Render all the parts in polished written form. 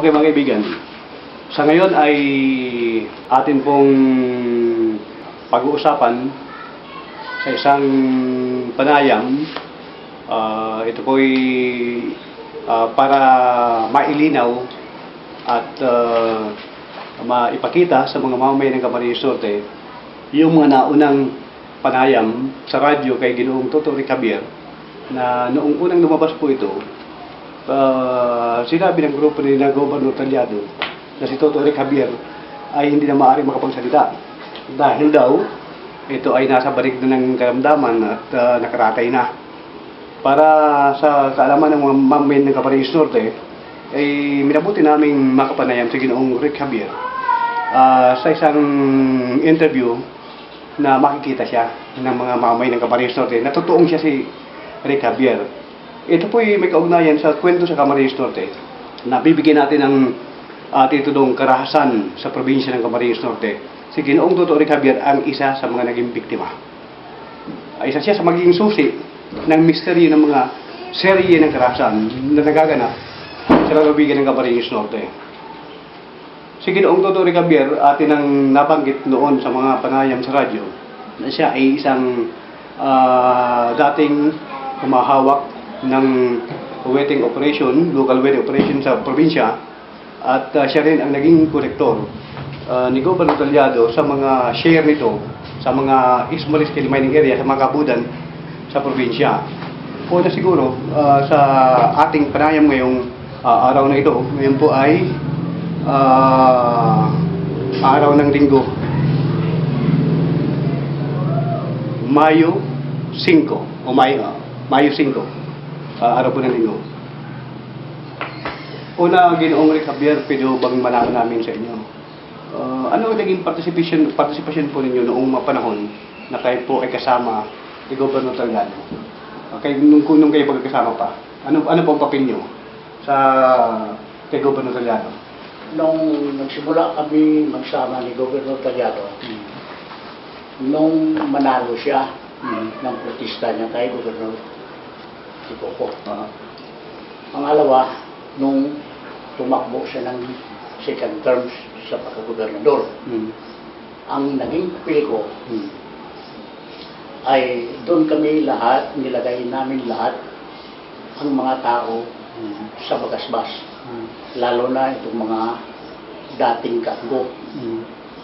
Okay mga kaibigan, sa ngayon ay atin pong pag-uusapan sa isang panayam. Ito po'y para mailinaw at maipakita sa mga mamamayan ng Camarines Norte yung mga naunang panayam sa radyo kay Ginoong Toto Javier na noong unang lumabas po ito, sinabi ng grupo ni na Gobernador Talyado na si Toto Javier ay hindi na maaaring makapagsalita dahil daw ito ay nasa barig na ng karamdaman at nakaratay na. Para sa kaalaman ng mga mamamayan ng Camarines Norte ay minabuti naming makapanayam si Ginoong Javier sa isang interview na makikita siya ng mga mamamayan ng Camarines Norte na totoong siya si Javier. Ito po ay may kaugnayan sa kwento sa Camarines Norte na bibigyan natin ng titulong karahasan sa probinsya ng Camarines Norte. Si Ginoong Toto Javier ang isa sa mga naging biktima. Isa siya sa magiging susi ng misteryo ng mga serye ng karahasan na nagaganap sa lalawigan ng Camarines Norte. Si Ginoong Toto Javier atin ang nabanggit noon sa mga panayam sa radyo na siya ay isang dating humahawak ng wedding operation, local wedding operation sa probinsya, at siya rin ang naging kolektor ni Gobernador Talyado sa mga share nito sa mga small scale mining area, sa mga kabudan sa probinsya. O na siguro sa ating panayam ngayong araw na ito, ngayon po ay araw ng linggo, Mayo 5 o Mayo 5, araw po ng linggo. Una, Ginoong Javier, pwede bang malaman namin sa inyo? Ano naging participation po ninyo noong panahon na kayo po ay kasama ni Gobernador Talyado? Nung kayo pagkakasama pa, ano po ang papel nyo kay Gobernador Talyado? Nung nagsimula kami magsama ni Gobernador Talyado, nung manalo siya ng protesta niya kay Gobernador Ticoco. Pangalawa, nung tumakbo siya ng second terms sa pagkagobernador, ang naging papel ko ay doon kami lahat, nilagay namin lahat ang mga tao sa bagasbas. Lalo na itong mga dating katgo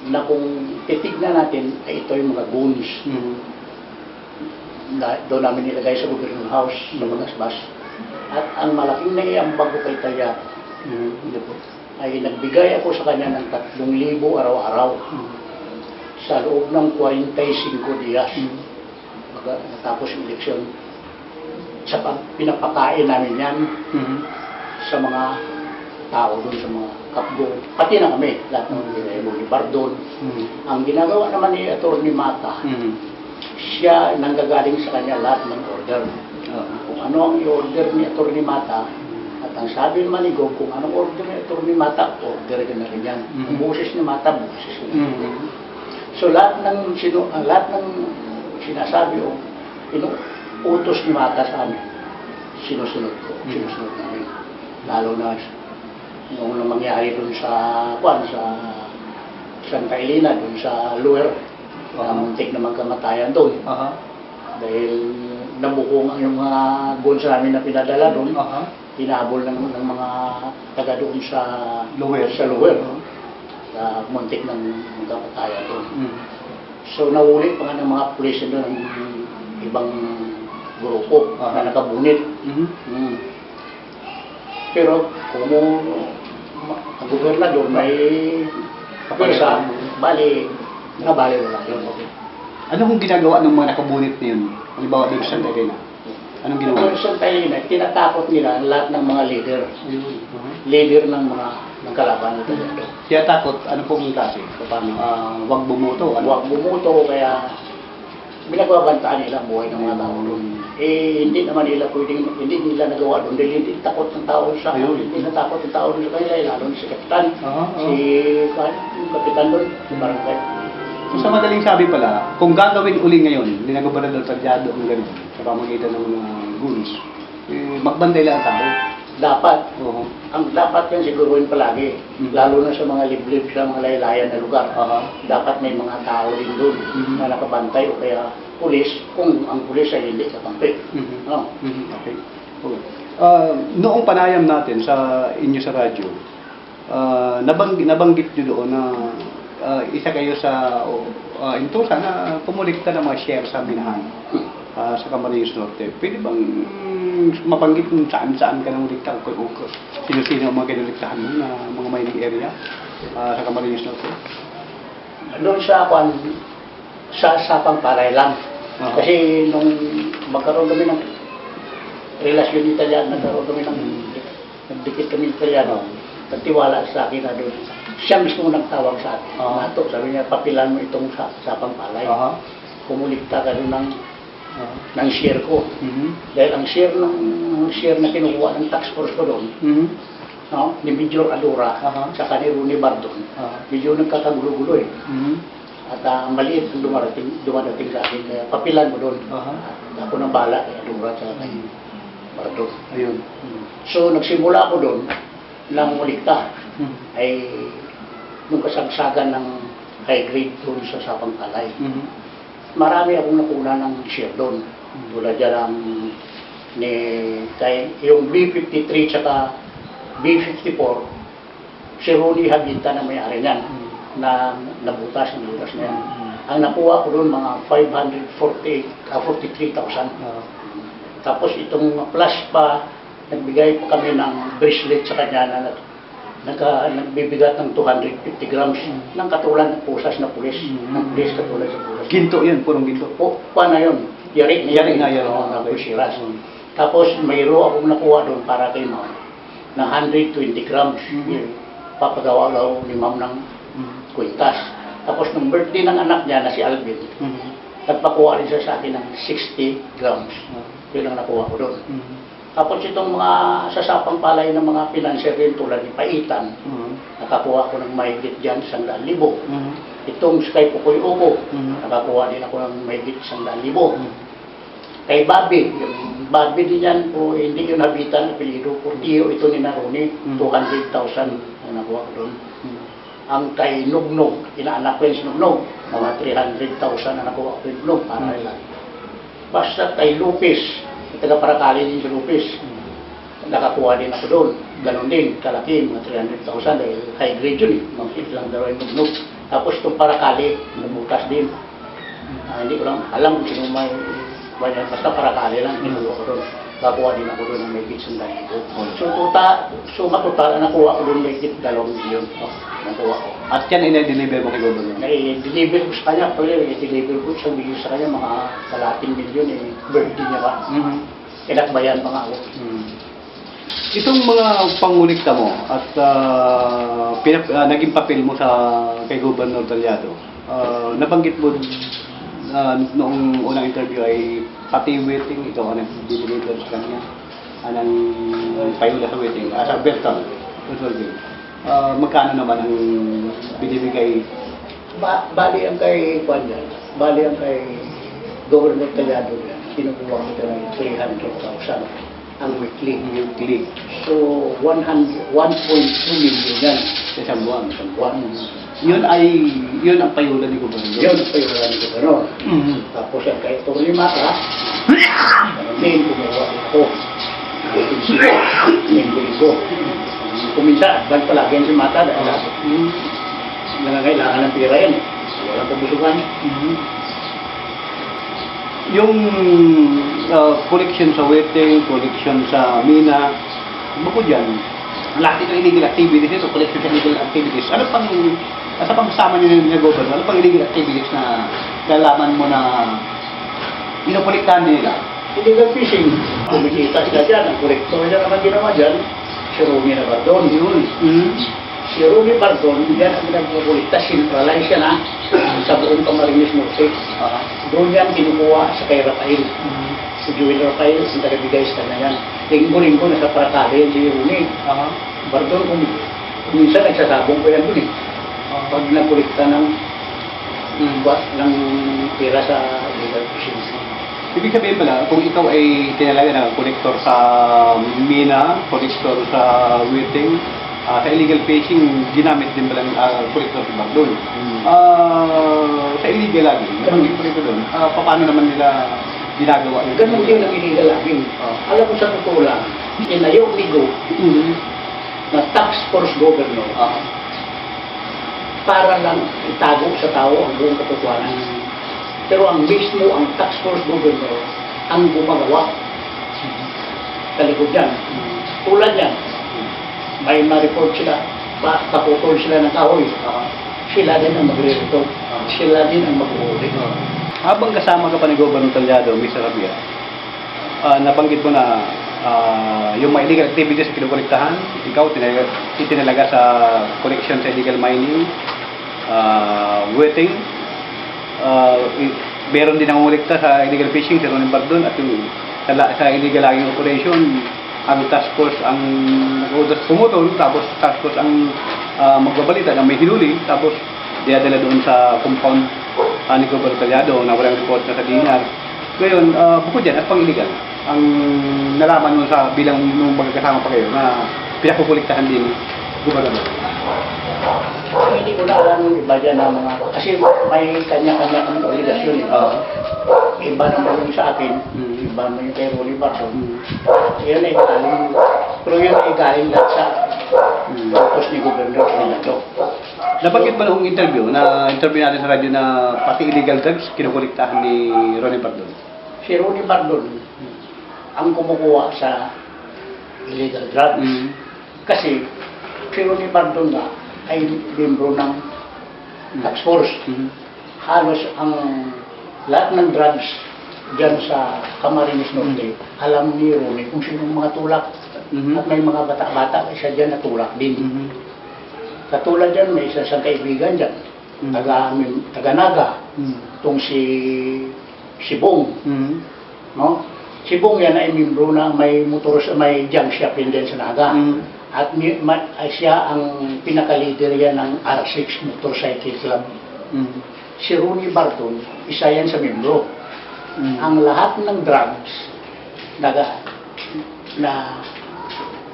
na kung titignan natin ay ito yung mga goons. Doon namin nilagay sa Government House sa bagasbas. At ang malaking naiambag ko kay Talyado ay nagbigay ako sa kanya ng 3,000 araw-araw sa loob ng 45 dias natapos yung eleksyon. Sa pinapakain namin yan sa mga tao doon, sa mga kapgo, pati na kami, lahat ng Bolivar doon. Ang ginagawa naman ni Atty. Mata, siya nanggagaling sa kanya lahat ng order. Kung ano ang i-order ni Atty. Mata, at ang sabi naman ni Gob, kung anong order ni Atty. Mata, order ka na rin yan. Ang boses ni Mata, boses niya. So lahat ng sinasabi o inuutos ni Mata sa amin, sinusunod ko, sinusunod namin. Lalo na noong mangyari doon sa Santa Elena, doon sa Lower, muntik na magkamatayan doon. Dahil nabuko yung mga goons namin na pinadala doon, hinabol ng mga taga doon sa Lower. Na muntik ng magkamatayan doon. So nawuli pa nga ng mga pulis doon ng ibang grupo na nakabunit. Pero kung ang gobernador may pwersa, nabali wala yun. Ano kung ginagawa ng mga nakabunit na yun? Halimbawa doon sa Santa Elena? Anong ginawa? Doon sa Santa Elena, tinatakot nila lahat ng mga leader. Leader ng mga kalaban nito. Kaya takot, ano pong klase? Paano? Wag bumoto? Wag bumoto, kaya binagbabantaan nila ang buhay ng mga tao doon. Hindi naman nila pwedeng, hindi nila nagawa doon dahil hindi takot ng tao sa hindi natakot ng tao doon sa kanila, lalo si Kapitan, yung Kapitan doon, si Barangay. So, sa madaling sabi pala, kung gagawin uli ngayon, ni Gobernador Talyado ang ganun, sa pamagitan ng mga goons, magbantay lang ang tao. Dapat. Oo. Ang dapat yan siguruhin palagi, lalo na sa mga liblib, sa mga laylayan na lugar. Dapat may mga tao din doon na nakabantay o kaya pulis, kung ang pulis ay hindi kakampi. No? Okay. Okay. Noong panayam natin sa inyo sa radyo, nabanggit nyo doon na isa kayo sa intusan na pumulikta ng mga share sa minahan sa Camarines Norte. Pwede bang mabanggit kung saan-saan ka nang ulikta o sino-sino ang mga kinuliktahan mo na mga mining area sa Camarines Norte? Doon sa Sapang Palay lang. Kasi nung magkaroon kami ng relasyon ni Italiano, nagkaroon kami ng nagdikit kami ni Italiano, nagtiwala sa akin na doon. Siya mismo nagtawag sa akin. Nato, sabi niya, papilan mo itong Sapang Palay. Kumulikta ka doon ng share ko. Dahil ang share na kinukuha ng tax force ko doon, no, ni Major Alura, sa kaniro ni Bardon, medyo nagkakagulo-gulo eh. At maliit ang dumadating sa akin, kaya papilan mo doon. At ako nang bala kay Alura sa kay Bardon. Ayun. So nagsimula ako doon ng mulikta ay nung kasagsagan ng high grade doon sa Sapang Palay. Marami akong nakuna ng share doon. Tulad dyan ang yung B53 tsaka B54, si Ronnie Habita na may-ari niyan na nabutas na yan. Ang nakuha ko doon mga 43,000. Tapos itong plus pa, nagbigay pa kami ng bracelet sa kanya na nagbibigat ng 250 grams ng katulad ng pusas na pulis. Ng pulis katulad sa pulis. Ginto yun, purong ginto. Paano yun? Yari na Yari na yan. Pusiras. Tapos mayroon akong nakuha doon para kay ma'am na 120 grams. Papagawa daw ni ma'am ng kwintas. Tapos nung birthday ng anak niya na si Alvin, nagpakuha rin siya sa akin ng 60 grams. Yun ang nakuha ko doon. Tapos itong mga sasapang palay ng mga financier rin tulad ni Paitan, nakakuha ko ng mahigit dyan 100,000. Itong Sky Pukoy Obo, nakakuha din ako ng mahigit 100,000. Kay Bobby, yung Bobby din yan, po, hindi yun habitan, apelido, Portillo, ito ni Naroni, 200,000 ang nakuha ko doon. Ang kay Nugnog, inaanak ko yung si Nugnog, mga 300,000 na nakuha ko yung Nugnog, para lang. Basta kay Lupis, taga-Parakali din si Lupis. Nakakuha din ako doon. Ganon din, kalaki, mga 300,000 dahil high grade yun eh. Mangkit lang daw yung nugnog. Tapos itong Parakali, nabukas din. Hindi ko lang alam kung sino may banyan. Basta Parakali lang, kinuha ko doon. Nakakuha din ako doon ng may bits ng dahil. So matutal, nakuha ko doon may bits 2 milyon. Nakuha ko. At yan i-deliver mo kay Governor? Deliver ko sa kanya, i-deliver ko sa bigay sa kanya mga 100 milyon eh, birthday niya pa. Kinakbayan pa nga ako. Itong mga pangulikta mo at naging papel mo kay Governor Talyado, nabanggit mo noong unang interview ay pati waiting, ikaw ang nag-deliver sa kanya, anong payula sa waiting, as a Bertal, magkano naman ang binibigay? Bali ang kay Juan yan, bali ang kay Governor Talyado yan, kinukuha ko ito ng 300,000 ang weekly. So, 1.2 million yan. Sa isang buwan. Yun ang payula ni Governor. Yun ang payula ni Governor. Tapos ang kay Tony Mata, main kumuha ito. Ko. Kuminsan, bag palagi yan si Mata dahil nangangailangan ng pira yan. Walang kabusugan. Yung collection sa weteng, collection sa mina, bukod yan, lahat ng illegal activities ito, collection sa illegal activities. Ano pang kasama niyo ng Governor? Ano pang illegal activities na nalaman mo na inukuliktahan nila? Illegal fishing. Kumikita sila dyan. Ang kolektor niya naman ginawa dyan, si Rumi na Bardon. Yun. Si Rumi Bardon, yan ang nagkukulikta, centralize yan sa buong Camarines Norte. Doon yan kinukuha sa kay Rafael. Si Joel Rafael, ang tagabigay sa kanya yan. Linggo-linggo nasa Parakali yan si Rumi. Bardon, minsan nagsasabong ko yan doon eh. Pag nagkulikta ng pira sa illegal fishing. Ibig sabihin pala, kung ikaw ay tinalaga na kolektor sa mina, kolektor sa wetting, sa illegal fishing, ginamit din pala ng kolektor sa doon. Sa illegal lagi, ganun din ito doon. Paano naman nila ginagawa? Ganun din ang illegal lagi. Alam mo sa totoo lang, inayaw ni Go na tax force governor para lang itago sa tao ang buong katotohanan. Pero ang mismo, ang tax force governor, ang gumagawa sa likod yan. Tulad yan, may ma-report sila, paputol sila ng kahoy. Sila din ang magre-report. Sila din ang mag-uuli. Habang kasama ka pa ni Governor Talyado, Mr. Javier, nabanggit mo na yung mga illegal activities na kinukolektahan, ikaw itinalaga sa collection sa illegal mining, wetting, meron din nangungulikta sa illegal fishing, si Ronnie Bardon, at yung sa illegal logging operation, ang task force ang pumutol, tapos task force ang magbabalita na may hinuli, tapos diadala doon sa compound ni Governor Talyado na walang report na sa DNR. Ngayon, bukod dyan, at pang-illegal, ang nalaman mo sa bilang nung magkakasama pa kayo na pinakukuliktahan din Gobernador. Hindi ko na alam yung iba dyan na mga, kasi may kanya-kanya kami obligasyon. Iba naman yung sa akin, iba naman yung kay Rolly Bardon. Yun ay galing, pero yun ay galing lahat sa utos ni Gobernador Talyado. Nabanggit ba noong interview natin sa radyo na pati illegal drugs kinukuliktahan ni Ronnie Bardon? Si Ronnie Bardon ang kumukuha sa illegal drugs. Kasi si Ronnie Bardon nga ay membro ng tax force. Halos ang lahat ng drugs dyan sa Camarines Norte, alam ni Ronnie kung sino mga tulak. At may mga bata-bata, isa dyan na tulak din. Katulad dyan, may isa siyang kaibigan dyan, taga-Naga, itong si Bong. No? Si Bong yan ay membro na may may junk shop din sa Naga. At siya ang pinaka-leader yan ng R6 Motorcycle Club. Si Ronnie Bardon, isa yan sa membro. Ang lahat ng drugs na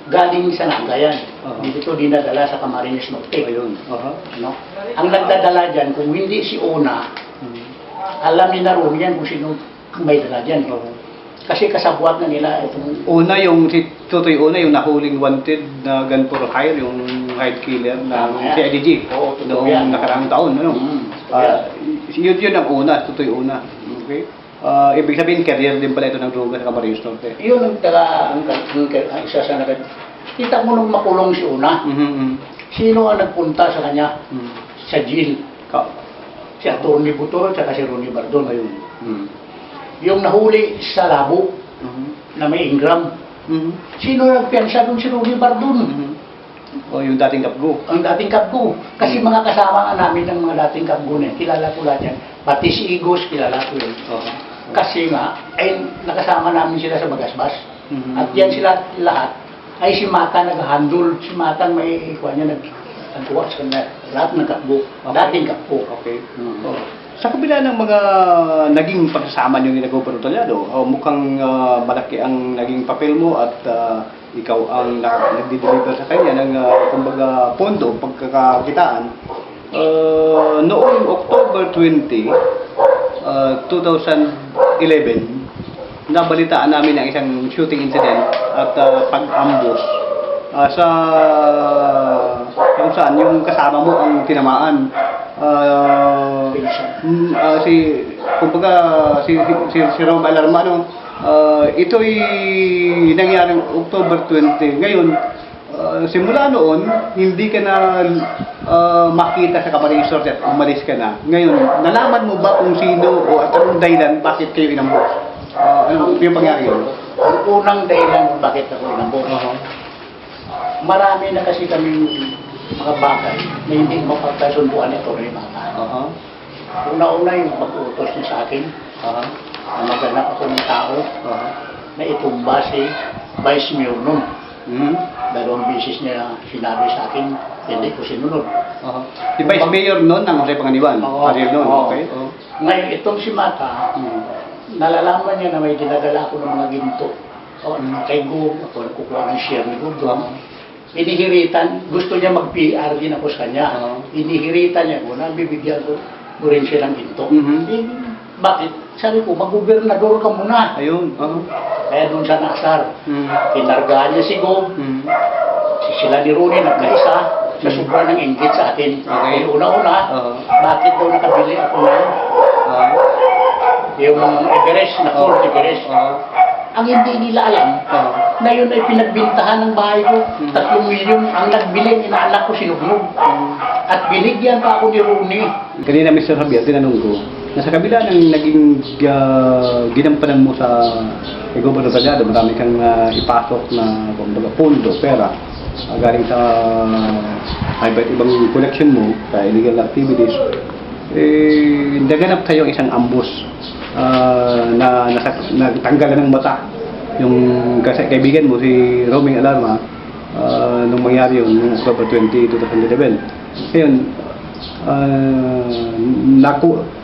galing sa Naga yan. Dito dinadala sa Camarines Norte. No? Ang nagdadala dyan, kung hindi si Una, alam ni na Ronnie yan kung sino may dala dyan. Kasi kasabwat na nila itong... Una, yung si Tutoy Una, yung nahuling wanted na gun for hire, yung hide killer na si IDG. Noong nakaraang taon. Ano? Yun ang una, Tutoy Una. Okay? Ibig sabihin, career din pala ito ng droga sa Camarines Norte. Yun ang isa sa nagad. Kita mo nung makulong si Una. Sino ang nagpunta sa kanya? Sa jail. Si Atty. Butor at si Ronnie Bardon. Yung nahuli sa labo na may Ingram. Sino nagpiansa doon? Si Ronnie Bardon. O yung dating kapgo. Ang dating kapgo. Kasi mga kasama namin ng mga dating kapgo na kilala ko lahat yan. Pati si Igos, kilala ko yun. Kasi nga, ay nakasama namin sila sa Bagasbas. At yan sila lahat, ay si Mata nag-handle. Si Mata may ikuha niya nagkuha sa kanya. Lahat ng kapgo. Dating kapgo. Okay. Sa kabila ng mga naging pagsasama niyo ni Gobernador Talyado, mukhang malaki ang naging papel mo at ikaw ang nagdi-deliver sa kanya ng kumbaga pondo, pagkakakitaan. Noong October 20, 2011, nabalitaan namin ang isang shooting incident at pag-ambush sa kung saan yung kasama mo ang tinamaan. Si Rom Alarmano, ito'y nangyaring October 20. Ngayon, simula noon, hindi ka na makita sa Camarines Norte at umalis ka na. Ngayon, nalaman mo ba kung sino o at anong dahilan bakit kayo inambush? Ano yung pangyari yun? Ang unang dahilan bakit ako inambush. Marami na kasi kami mga bagay na hindi mapagkasunduan ito rin mga una-una yung pag-utos niya sa akin na maghanap ako ng tao na itumba si Vice Mayor nun. Dalawang beses niya sinabi sa akin, hindi ko sinunod. Si Vice Mayor nun, ang Jose Panganiban? Okay. Ngayon, itong si Mata, nalalaman niya na may dinadala ako ng mga ginto. O, kay Gug, ako nagkukuha ng share ni Gug doon. Inihiritan, gusto niya mag-PR din ako sa kanya. Inihiritan niya ko na bibigyan ko rin siya ng ginto. Eh, bakit? Sabi ko, mag-gobernador ka muna. Ayun. Kaya doon sa Nasar, kinargahan niya si Gug. Sila ni Rooney nagkaisa sa sobrang ng inggit sa atin. Okay. Una-una, bakit daw nakabili ako na yung Everest, na Ford Everest. Ang hindi nila alam, na yun ay pinagbintahan ng bahay ko. 3 milyon ang nagbili, inaanak ko sinugnog. At binigyan pa ako ni Rooney. Kanina, Mr. Javier, tinanong ko, nasa kabila ng naging ginampanan mo sa Governor Talyado, marami kang ipasok na kumbaga pondo, pera, galing sa iba't ibang collection mo, sa illegal activities, naganap sa'yo isang ambush na natanggalan ng mata yung kaibigan mo, si Roming Alarma, nung mangyari yun, noong October 20, 2011. Ngayon,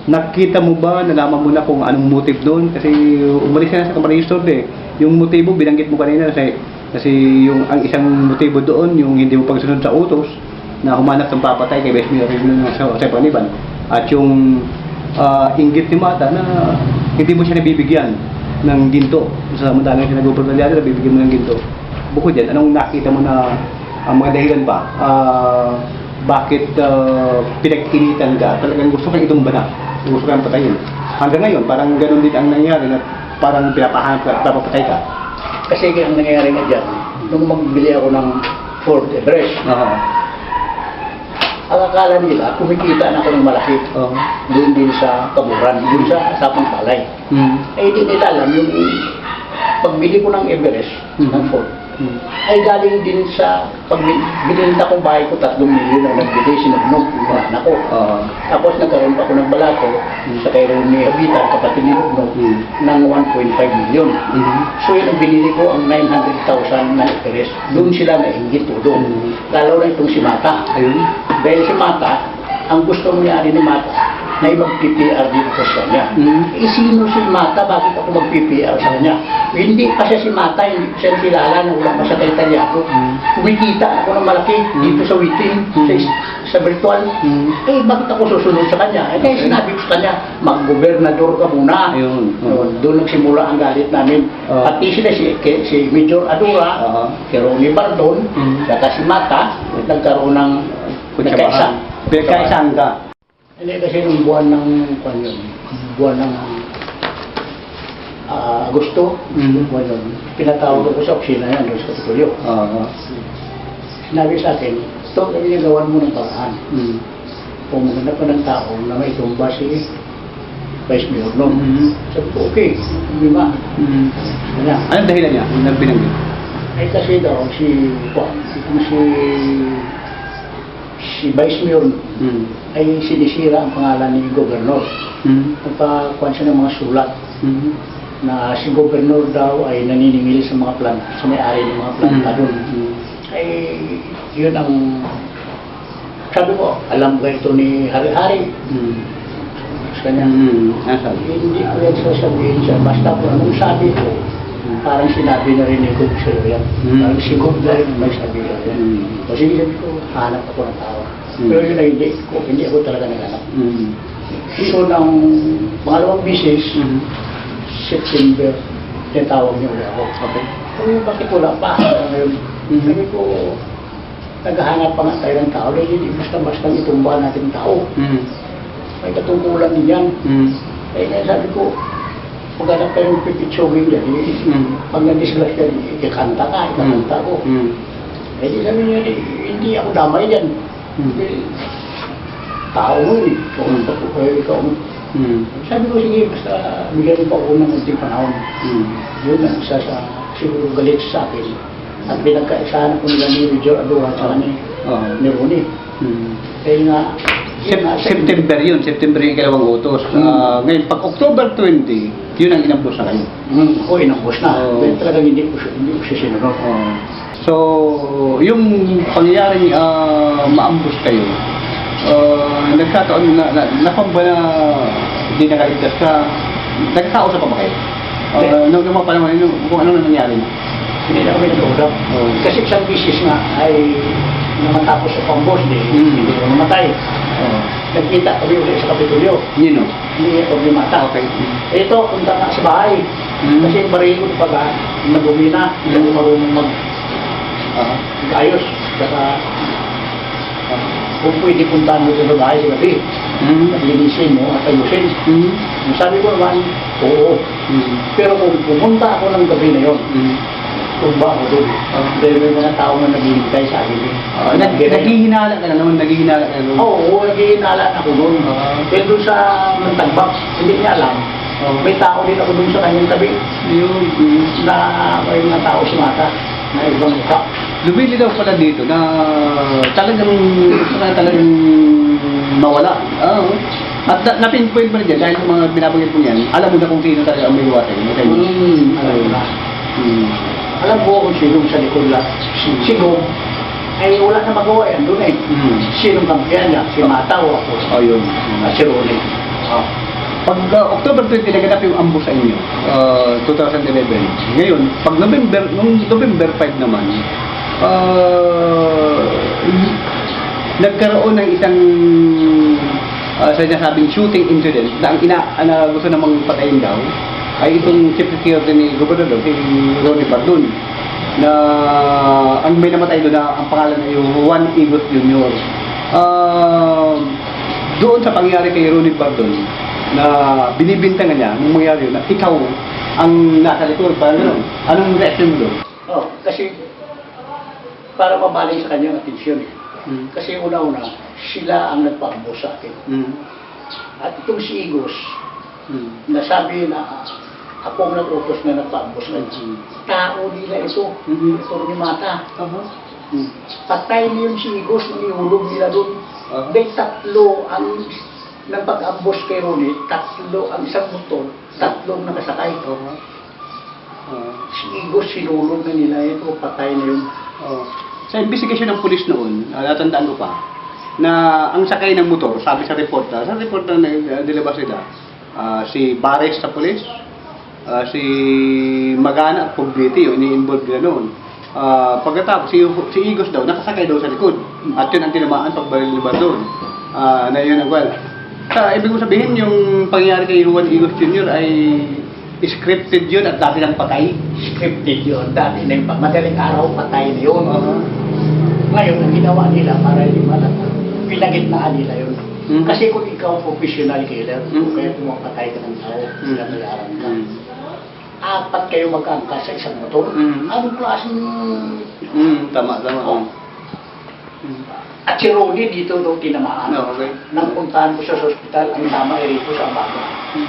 nakita mo ba, nalaman mo na kung anong motive doon? Kasi umalis ka na sa Camarines Store eh. Yung motibo, binanggit mo kanina kasi yung ang isang motibo doon, yung hindi mo pagsunod sa utos na humanap ng papatay kay Vice Mayor sa Paniban. At yung inggit ni Mata na hindi mo siya nabibigyan ng ginto. Sa madalang siya nag-Governor Talyado, nabibigyan mo ng ginto. Bukod yan, anong nakita mo na ang mga dahilan pa? Bakit pinag-initan ka? Talagang gusto kang itumba na. Gusto kang patayin. Hanggang ngayon, parang ganun din ang nangyari na parang pinapahanap ka, papatay ka. Kasi ang nangyayari nga dyan, nung magbili ako ng Ford Everest, ang akala nila, kumikita na ako ng malaki. Doon din sa Kaburan, doon sa Sapang Palay. Eh, di nila alam yung pagbili ko ng Everest, ng Ford, ay galing din sa pagbili kong bahay ko, 3 milyon na nagbili, sinugnog yung mga anak ko. Tapos nagkaroon pa ako ng balato sa kay Rooney Abitan, kapatid ni Rugnog, ng 1.5 milyon. So yun ang binili ko, ang 900,000 na Everest. Doon sila nainggit po doon. Lalo na itong si Mata. Dahil si Mata, ang gusto niya ni Mata, na mag-PPR dito sa kanya. Sino si Mata? Bakit ako mag-PPR sa kanya? Hindi pa siya si Mata, hindi pa siya kilala na wala pa sa Talyado. Kumikita ako ng malaki dito sa waiting, sa virtual. Eh, bakit ako susunod sa kanya? Eh, kaya sinabi ko sa kanya, mag-gobernador ka muna. Doon nagsimula ang galit namin. Pati sila si Major Adura, si Ronnie Bardon, saka si Mata, nagkaroon ng nagkaisa. Pinagkaisaan ka? Hindi kasi nung buwan ng Agosto, buwan yun, pinatawag ako sa opisina yan doon sa Kapitolyo. Sinabi sa akin, ito, gawan mo ng paraan. Kung maganda pa ng tao na may tumba si Vice Mayor noon. Sabi ko, okay, hindi ba? Anong dahilan niya? Anong binanggit? Ay kasi daw, si Vice Mayor ay sinisira ang pangalan ni Governor. Nagpakuhan siya ng mga sulat na si Governor daw ay naniningil sa mga planta, sa may-ari ng mga planta doon. Ay yun ang sabi ko, alam ba ito ni Hari-Hari? Sa kanya, hindi ko yan sasabihin siya. Basta po anong sabi ko, parang sinabi na rin ni Gug sa'yo yan. Parang si Gug na rin may sabi na yan. O sige, sabi ko, hanap ako ng tao. Pero yun ay hindi ako talaga naghanap. So, ng pangalawang bisis, September, tinatawag niya ulit ako. Sabi, bakit wala pa? Sabi ko, naghahanap pa nga tayo ng tao, dahil hindi basta-basta itumba natin tao. May katungkulan din yan. Kaya sabi ko, paghanap tayo ng pipitsoging yan, pag nag-disglass yan, ikakanta ko. Eh di sabi niya, hindi ako damay yan. Tao mo eh, ikaw mo. Sabi ko, sige, basta bigyan mo pa ako ng unting panahon. Yun ang isa sa siguro galit sa akin. At pinagkaisahan ko nila ni Major Adora at ni Rooney. Kaya nga, September yun, September yung ikalawang utos. Ngayon, pag October 20, yun ang inambos na kayo. Oo, inambos na. Pero talagang hindi ko siya sinunod. So, yung pangyayaring maambos kayo, nagkataon na ba na hindi nakaligtas ka, Nagkakausap pa ba kayo? Nung mga panahon yun, kung ano na nangyari? Hindi na kami nag-uusap. Oo. Kasi isang bisis nga ay namatapos sa pambos, hindi na mamatay. Oo. Nagkita kami ulit sa Kapitolyo. Yun o? Hindi niya problemata. Okay. Ito, punta nga sa bahay. Kasi yung baril ko pag nagumi na, hindi mo marunong mag-ayos. Saka, kung pwede puntahan mo sa bahay sa gabi, naglinisin mo at ayusin. Sabi ko naman, oo. Pero kung pumunta ako ng gabi na yon, tumba ako doon. Dahil may mga tao na naghihintay sa akin. Naghihinala ka na naman, naghihinala ka na naman. Oo, naghihinala ako doon. Pero doon sa Mantagbak, hindi niya alam. May tao din ako doon sa kanyang tabi. Na may mga tao sumata na ibang mukha. Lumili daw pala dito na talagang mawala. Oo. At na-pinpoint mo na dyan, dahil sa mga binabanggit mo yan, alam mo na kung sino talaga ang may watay. Alam mo na. Alam mo kung sino sa likod lang. Sino, ay wala na magawa yan doon eh. Sinong kampiyan niya? Si Mata o ako? Ayun. Si Ronnie. Pag October 20 naganap yung ambush sa inyo, 2011. Ngayon, pag November 5 naman, nagkaroon ng isang sinasabing shooting incident na ang gusto namang patayin daw ay itong chief security ni Gobernador, si Ronnie Bardon, na ang may namatay doon na ang pangalan ay Juan Igos Jr. Doon sa pangyari kay Ronnie Bardon na binibintangan niya nung mangyari yun, na ikaw ang nasa likod, parang gano'n. Anong reaction mo doon? Kasi para mabalik sa kanyang atensyon eh. Kasi una-una, sila ang nagpaambos sa akin. At itong si Igos, nasabi na ako ang nag-utos na nagpaambos sa kanya. Tao nila ito, ito ni Mata. Patay niyo si Igos, nilihulog nila doon. Dahil tatlo ang nagpag-ambos kay Ronnie, tatlo ang isang motor, tatlong nakasakay. Si Igos, sinulog na nila ito, patay na yun. Sa investigation ng pulis noon, natandaan ko pa, na ang sakay ng motor, sabi sa report na nilabas nila, si Bares sa pulis, si Magana at Poblete, yun yung involved nila noon. Pagkatapos, si Igos daw, nakasakay daw sa likod. At yun ang tinamaan pagbaril ni Bardon. Na yun ang ibig mo sabihin, yung pangyayari kay Juan Igos Jr. ay scripted yun at dati lang patay? Scripted yun, dati na yung madaling araw patay na yun. Ngayon, ang ginawa nila para hindi malata, pinagitnaan nila yun. Kasi kung ikaw professional killer, kaya pumapatay ka ng tao, pinabayaran ka. Apat kayo magkangka sa isang motor. Anong klaseng... Tama. At si Ronnie dito daw tinamaan. Okay. Nang puntahan ko siya sa ospital, ang tama ay rito sa bago.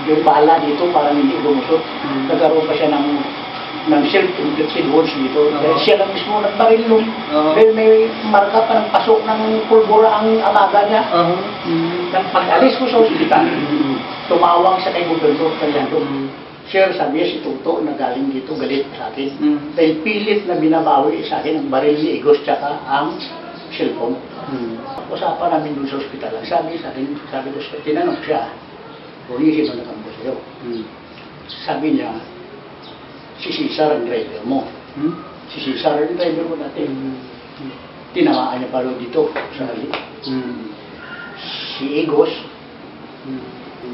Yung bala dito parang hindi lumusot. Nagkaroon pa siya ng self-inflicted wounds dito. Dahil siya lang mismo nagbaril nun. Dahil may marka pa ng pasok ng pulbura ang amaga niya. Nang pag-alis ko sa ospital, tumawag siya kay Gobernador Taliano. Sir, sabi niya si Tuto na galing dito, galit sa akin. Dahil pilit na binabawi sa akin ang baril ni Igos tsaka ang cellphone. Usapan namin dun sa ospital. Sabi sa akin, tinanong siya, kung sino nakampo sa'yo. Sabi niya, si Cesar ang driver mo. Si Cesar ang driver mo dati. Tinamaan niya palo dito sa hali. Si Igos,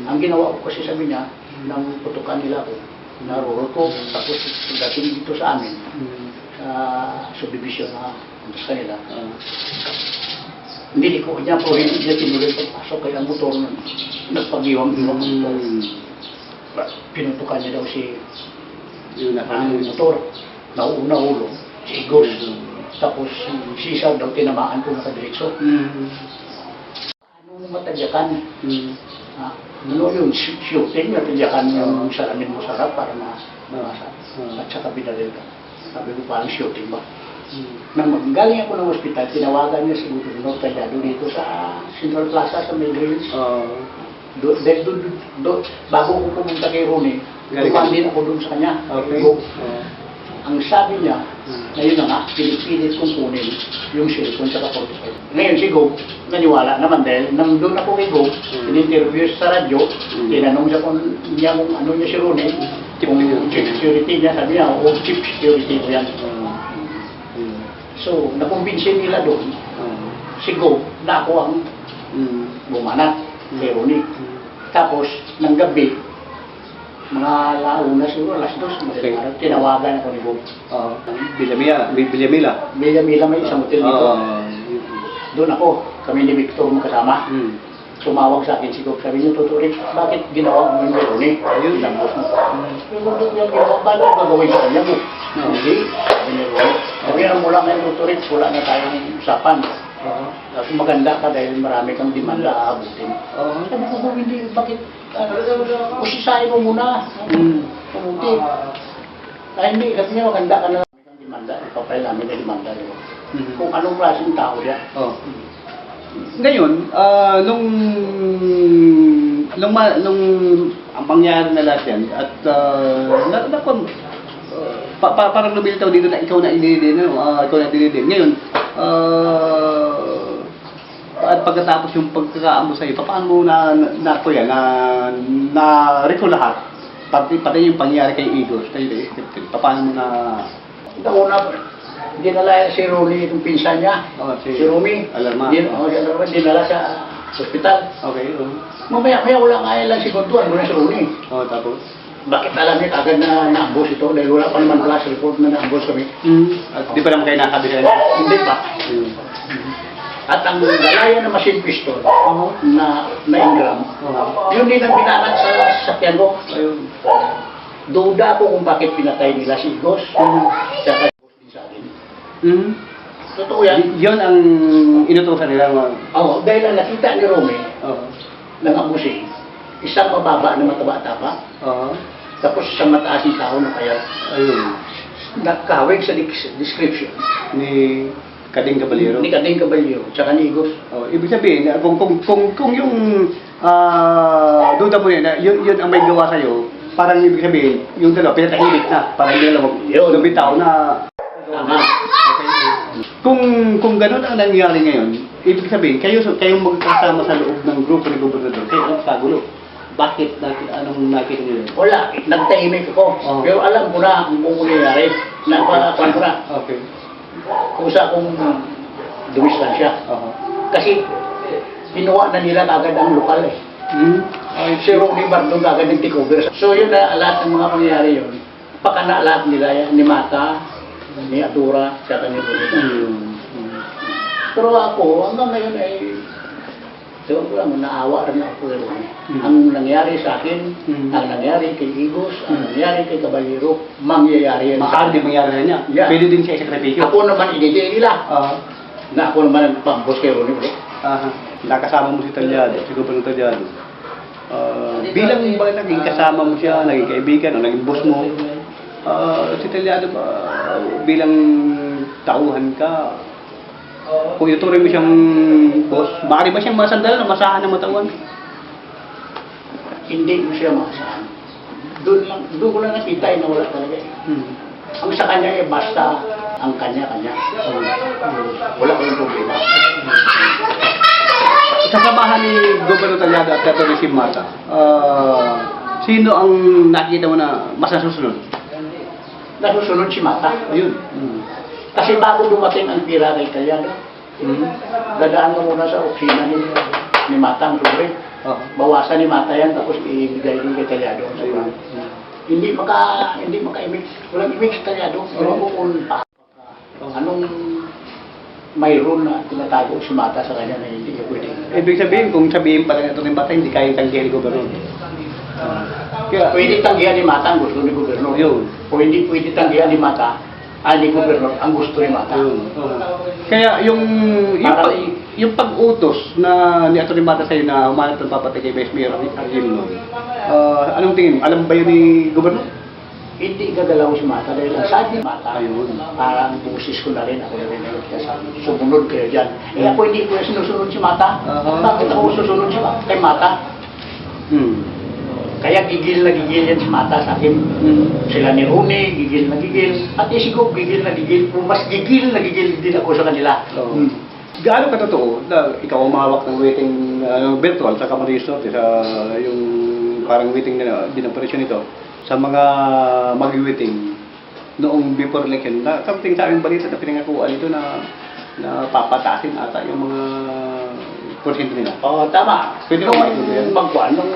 ang ginawa ko kasi sabi niya, nang putukan nila ako, naruruto, tapos dating dito sa amin, sa subdivision na sa kanila. Hindi ko niya po rin niya tinuloy pagpasok kaya ang motor na nagpag-iwang-iwang motor. Pinutukan niya daw si motor. Nauna ulo, si Igos. Tapos si Cesar daw tinamaan ko nakadiretso. Anong matadyakan? Ano yung shooting, natadyakan yung salamin mo sarap para mamasa. At saka binaril ka. Sabi ko parang shooting ba? Nang galing ako ng ospital, tinawagan niya si Gobernador Taliano dito sa Central Plaza sa Melgrills. Bago ko pumunta kay Ronnie, dumaan din ako doon sa kanya. Ang sabi niya, ngayon na nga, pinipilit kong kunin yung silicone sa 45. Ngayon si Gob, naniwala naman dahil nandun ako kay Gob, in-interview sa radyo, tinanong siya kung niya kung ano niya si Ronnie, kung chief security niya, sabi niya, o chief security ko yan. So, nakumbinsin nila doon, si Gob, na ako ang bumanat kay Ronnie. Tapos, ng gabi, mga launa siguro, alas 2, madaling araw, tinawagan ako ni Bob. Bilyamila. Mila may isang hotel dito. Doon ako, kami ni Victor magkasama. Tumawag sa akin si Bob, sabi niya, Tuturik, bakit ginawa mo yung Ronnie? Ayun, lambos mo. Yung doon niya ginawa, paano gagawin sa kanya mo? Hindi, sabi ni Ronnie. Sabi niya, mula ngayon Tuturik, wala na tayong usapan. Kasi maganda ka dahil marami kang demanda aabutin. Sabi ko, hindi, bakit? Usisahin mo muna. Pumuti. Ay hindi, kasi nga maganda ka na marami kang demanda. Ipapay namin na demanda rin. Kung anong klaseng tao niya. Ngayon, nung ang pangyayari na lahat yan, at parang lumilitaw dito na ikaw na inilidin, ikaw na inilidin. Ngayon, at pagkatapos yung pagkakaamo sa iyo, paano mo na-recall lahat? Pati yung pangyayari kay Igor, paano mo na... Ito una, dinala si Ronnie itong pinsan niya. Si Rumi. Alarma. Dinala sa hospital. Okay. Mamaya wala nga lang si Gontuan, muna si Ronnie. Tapos? Bakit alam niya agad na na-ambos ito? Dahil wala pa naman flash report na na-ambos kami. At di pa naman kayo nakabihan? Hindi pa. At ang galaya na machine pistol na Ingram, yun din ang binanat sa sakyan ko. Duda ko kung bakit pinatay nila si Gos. Tsaka si Gos din sa akin. Totoo yan. Yun ang inutusan nila mga... Oo, dahil ang nakita ni Rome ng abusin, isang mababa na mataba-taba, tapos isang mataas yung tao na kaya nakahawig sa description ni Kading Caballero. Ni Kading Caballero, tsaka ni Igos. Ibig sabihin, kung yung duda mo yun ang may gawa sa'yo, parang ibig sabihin, yung dalawa, pinatahimik na. Parang yung dalawa, lumitaw na... Tama. Kung ganun ang nangyari ngayon, ibig sabihin, kayong magkasama sa loob ng grupo ni Gobernador, kayo ang kagulo. Bakit? Anong nakita niyo? Wala, nagtahimik ako. Pero alam ko na kung nangyayari. Napakuan ko na. Okay. Kung sa akong dumistan siya. Kasi ginawa na nila agad ang lokal eh. Si Ronnie Bardong agad nag-takeover. So yun na lahat ng mga pangyayari yun. Pakana lahat nila yan. Ni Mata, ni Atura, saka ni Ronnie. Pero ako, hanggang ngayon ay diba ko lang, naawa rin ako kay Ronnie. Ang nangyari sa akin, ang nangyari kay Igos, ang nangyari kay Caballero, mangyayari yan. Maaari mangyari na niya. Yeah. Pwede din siya isakripisyo. Ako naman initi nila. Na ako naman ang pambos kay Ronnie ulit. Nakasama mo si Talyado, si Gobernador Talyado. Bilang ba naging kasama mo siya, naging kaibigan, o naging boss mo, si Talyado ba bilang tauhan ka, kung ituturing mo siyang boss, maaari ba siyang masandal na masahan ng matawan? Hindi ko siya maasahan. Doon ko lang nakita na wala talaga eh. Ang sa kanya eh, basta ang kanya-kanya. Wala ko yung problema. Kasamahan ni Gobernador Talyado at Catherine Simata, sino ang nakita mo na mas nasusunod? Nasusunod si Mata. Ayun. Kasi bago dumating ang pira kay Talyado, dadaan mo muna sa oksina ni Mata ang sobre. Bawasan ni Mata yan, tapos ibigay din kay Talyado ang sobre. Hindi maka-imix. Walang imix Talyado. Pero kung anong mayroon na tinatago si Mata sa kanya na hindi niya pwede. Ibig sabihin, kung sabihin pa rin ito ng bata, hindi kayang tanggihan ni Gobernador. Kaya, Pwede tanggihan ni Mata ang gusto ni Gobernador. Yun. O hindi pwede tanggihan ni Mata ni Gobernador ang gusto ni Mata. Kaya yung pag-utos na ni Atty. Mata sa'yo na humanap ng papatay kay Vice Mayor Aquino, anong tingin mo? Alam ba yun ni Gobernador? Hindi gagalaw si Mata dahil ang sabi ni Mata, Ayun. parang busis ko na rin, ako na rin sumunod kayo dyan. Eh ako hindi ko sinusunod si Mata. Bakit ako susunod kay Mata? Kaya gigil na gigil yan si Mata sa akin. Sila ni Rune, gigil na gigil. At isigop, gigil na gigil. Mas gigil na gigil din ako sa kanila. Oo. Gaano ka totoo na ikaw ang mahawak ng waiting virtual sa Camarines Norte, sa yung parang waiting na dinoperasyon nito sa mga mag-waiting noong before election na something sa aming balita na pinangakuan ito na papataasin ata yung mga porsyento nila. Oo, tama. Pwede Nung mo maintindihan? nung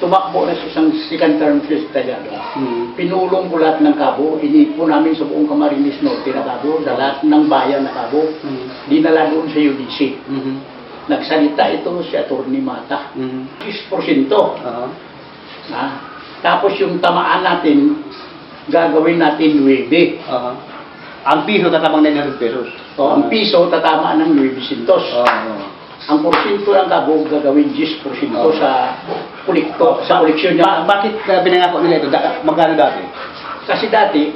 tumakbo na sa isang second term si Tallado, pinulong ko lahat ng Cabo, inipo namin sa buong Camarines Norte na Cabo, sa lahat ng bayan na Cabo, dinala doon sa UDC. Nagsalita ito si Atty. Mata. 6%. Tapos yung tamaan natin, gagawin natin 9. Ang piso tatamang 900 pesos. So, ang piso tatama ng 900. Ang porsyento ng Cabo gagawin 10% sa koleksyon niya. Bakit pinangako nila ito? Magkano dati? Kasi dati,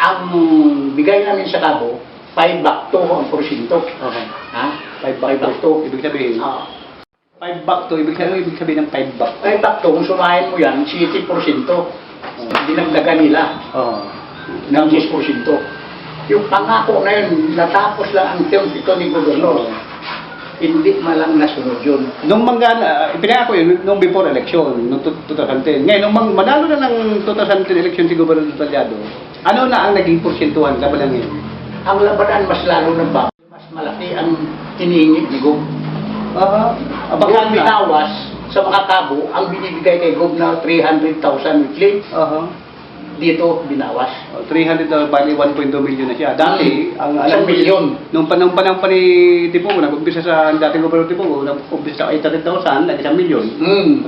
ang bigay namin sa Cabo, 5 bakto ang porsyento. Okay. Ha? 5 bakto. Ibig sabihin, 5 bakto, ibig sabihin ng 5 bakto. 5 bakto, kung sumahin mo yan, 7%. Dinagdagan nila ng 10%. Yung pangako na yun, natapos lang ang term ito ni Gobernador. Hindi malang nasunod yun. Nung pinangako yun, nung before election, nung 2010. Ngayon, nung manalo na ng 2010 election si Gobernador Tallado, ano na ang naging porsyentuhan kabalang yun? Ang labanan mas lalo ng bakit. Mas malaki ang hinihingi ni Gob. Ang binawas sa mga Cabo, ang binibigay kay Gob na 300,000 weekly, dito binawas. 300, bali 1.2 million na siya. Dati, ang alam 1 milyon. Nung panahon pa ni Tipogo, nag-umpisa sa dating Gobernador Tipogo, nag-umpisa sa 800,000, nag-1 million.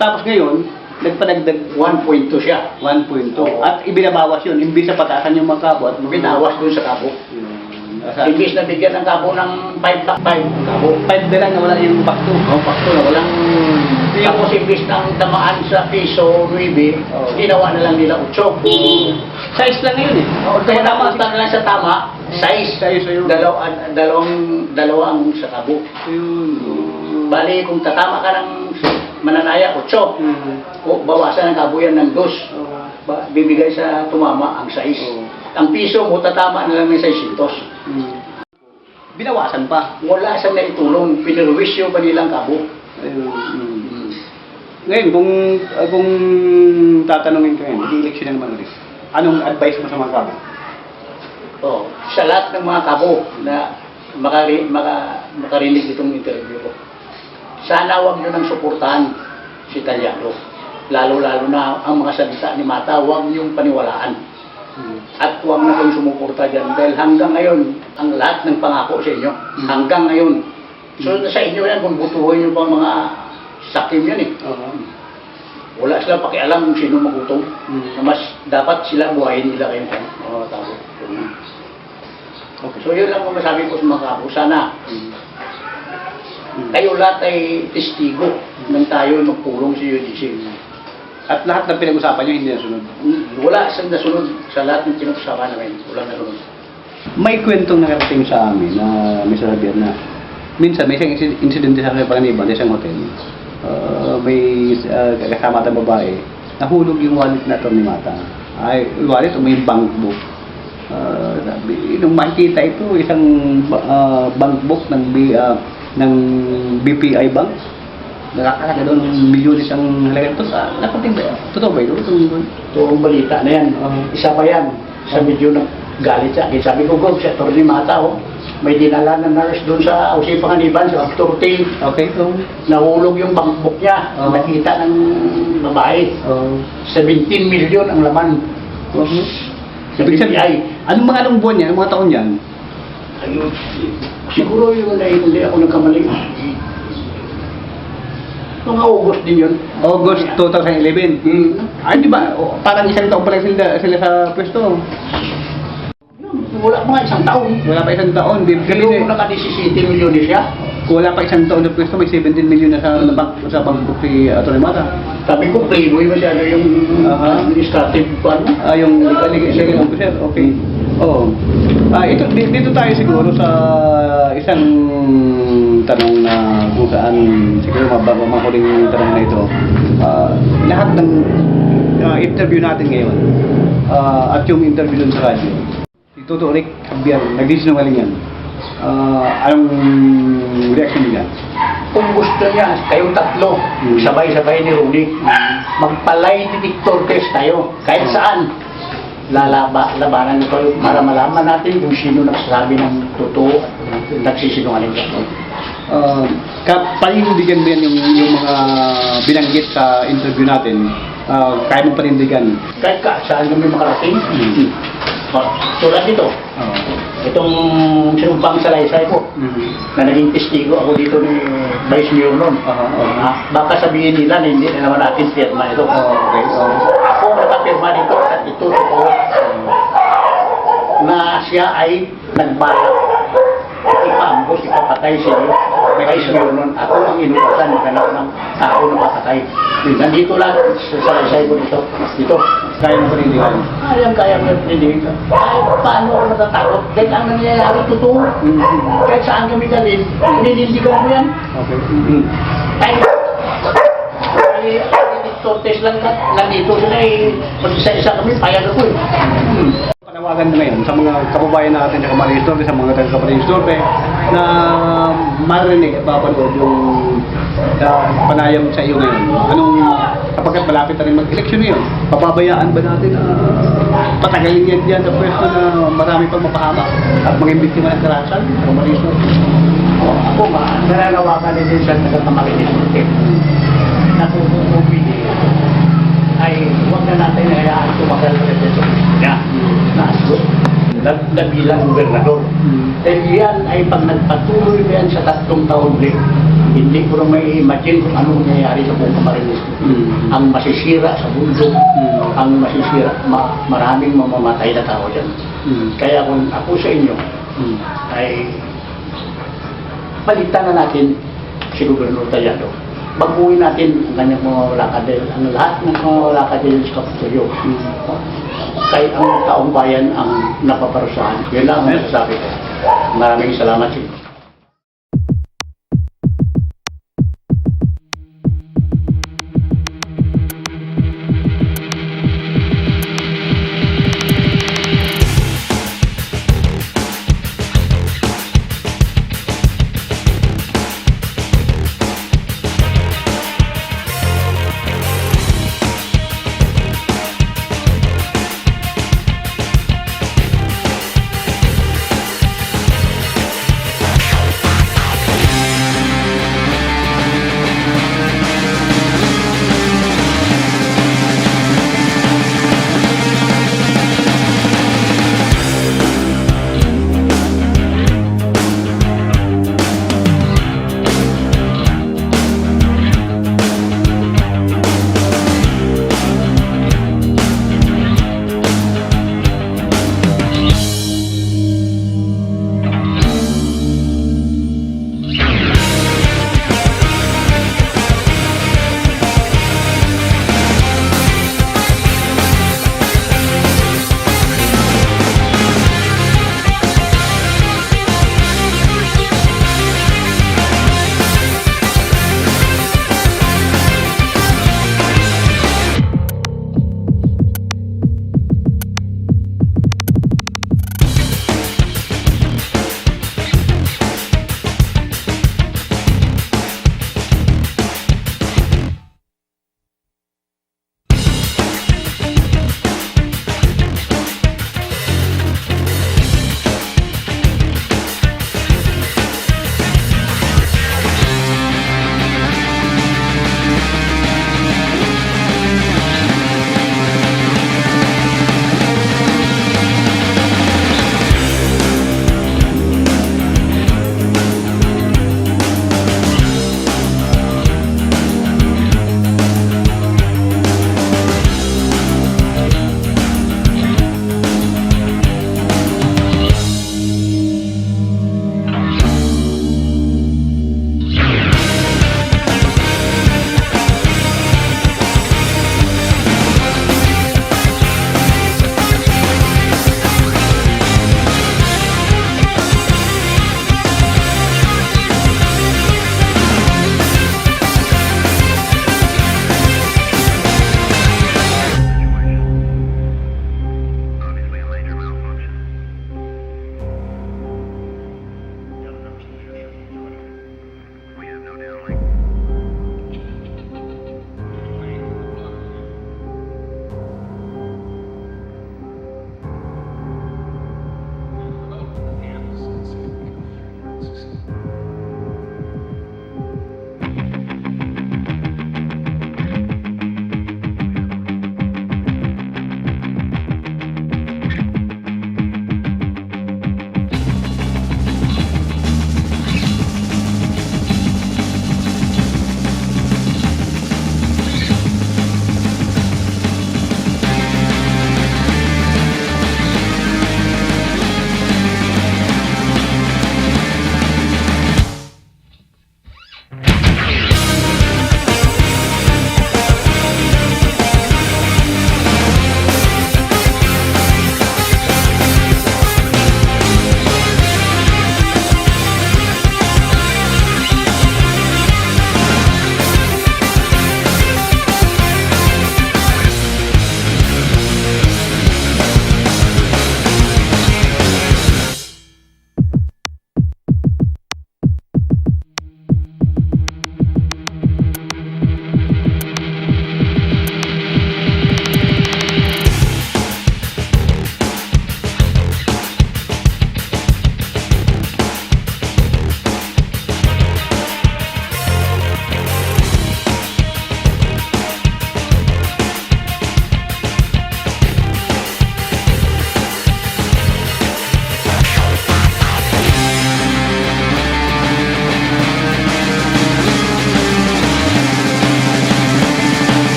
Tapos ngayon, nagpadagdag 1.2 siya. 1.2. At ibinabawas yun, imbis na pataasan yung mga Cabo at Binawas doon sa Cabo. Imbis na bigyan ng Cabo ng 5 Cabo. 5 na lang na wala yung bakto. Bakto na walang... Tapos imbis ng tamaan sa piso 9, ginawa na lang nila 8. Size lang ngayon eh. Kaya napunta na lang sa tama, size. Ayun. Dalawang sa Cabo. Bali, kung tatama ka ng mananaya, 8. O bawasan ng Cabo yan ng 2. Bibigay sa tumama ang size. Ang piso mo, tatama na lang ng 600. Binawasan pa. Wala siyang naitulong, pinirwisyo pa nilang Cabo. Ngayon, kung tatanungin ka ngayon, di-election na naman ulit. Anong advice mo sa mga Cabo? Sa lahat ng mga Cabo na makarinig itong interview ko, sana huwag nyo nang suportahan si Tallado. Lalo-lalo na ang mga salita ni Mata, huwag nyong paniwalaan. At huwag na kayong sumuporta dyan. Dahil hanggang ngayon, ang lahat ng pangako sa inyo, hanggang ngayon. So sa inyo yan, kung butuhin nyo pa mga sakim yan eh. Wala sila pakialam kung sino magutom. Na mas dapat sila buhayin nila kayo. Tabo. Okay. So yun lang ang masabi ko sa mga Cabo. Sana kayo lahat ay testigo nang tayo magpulong sa UDC. At lahat ng pinag-usapan nyo hindi nasunod. Wala siyang nasunod sa lahat ng pinag-usapan namin. Wala nasunod. May kwentong nakarating sa amin na Mr. Javier na minsan may isang insidente sa Paniban, sa isang hotel. May kasama at babae, nahulog yung wallet na ito ni Mata. Ay, wallet o may bank book. Nung makikita ito, isang bank book ng BPI Bank. Nakakalaga doon ng milyones ang halaga ito. Nakating ba yan? Totoo ba ito? Toong balita na yan. Isa pa yan. Sa medyo galit sa akin. Sabi ko, Gob, sa Atty. Mata, may dinala na nurse doon sa Ausi Panganiban, sa Victor Team. Okay. Nahulog yung bankbook niya. Nakita ng babae. 17 million ang laman. Sa BPI. Anong buwan yan? Anong mga taon yan? Ayun. Siguro yun na hindi ako nagkamali. Mga August din yun. August 2011. Ay, di ba? Parang isang taon pa lang sila sa pwesto. Wala pa nga isang taon. Wala pa isang taon. Kaya kung naka-17 milyon siya. Wala pa isang taon na pwesto, may 17 million na sa bank book si Atty. Mata. Sabi ko, playboy masyado yung administrative ano? Yung legal officer. Okay. Oo. Dito tayo siguro sa isang tanong na kung saan siguro mahuling tanong na ito. lahat ng interview natin ngayon at yung interview dun sa radyo, si Toto Rick Javier, nagdisinungaling yan. Anong reaction niya? Kung gusto niya, kayong tatlo, sabay-sabay ni Rudy, magpalay detector test tayo, kahit saan. Labanan nito para malaman natin kung sino nagsasabi ng totoo at nagsisinungaling ka. Panindigan mo yan yung mga binanggit sa interview natin, kaya mong panindigan? Kahit saan kami makarating. Tulad dito, itong sinumpang salaysay ko, na naging testigo ako dito ni Vice Mayor noon. Baka sabihin nila na hindi na naman natin firma ito. Ako nakapirma dito at ito totoo na siya ay nagbalak ipambos, ipapatay si Vice Mayor noon. Ako ang inuusan maghanap ng tao na mapatay. Nandito lang sa salaysay ko dito. Kaya mo panindigan? Kaya mo panindigan. Paano ako natatakot? Dahil ang nangyayari totoo. Kahit saan kami dalhin, ninindigan mo yan. Okay. Kahit detector test lang nandito sila mag-isa-isa kami, payag ako eh. Panawagan mo ngayon sa mga kababayan natin sa Camarines Norte, sa mga taga-Camarines Norte na marinig at mapanood yung panayam sa iyo ngayon. Kapag malapit na rin mag-eleksyon ngayon, papabayaan ba natin patagalin yan dyan sa pwesto na marami pang mapahamak at mga biktima ng karahasan sa Camarines Norte? Ako nananawagan din sa taga-Camarines Norte na kung pumili ay huwag na natin hayaan tumagal na rin sa niya na aslo na bilang gobernador. Dahil yan ay pag nagpatuloy yan sa 3 taon ulit, hindi ko na may imagine kung anong nangyayari sa buong Camarines. Ang masisira sa bundok, ang masisira, maraming mamamatay na tao dyan. Kaya kung ako sa inyo, ay palitan na natin si Gobernador Tallado. Baguhin natin ang kanyang mga lakadel, ang lahat ng mga lakadel sa Kapitolyo. Kaya ang taong bayan ang napaparusahan. Yun lang ang masasabi ko. Maraming salamat sa inyo.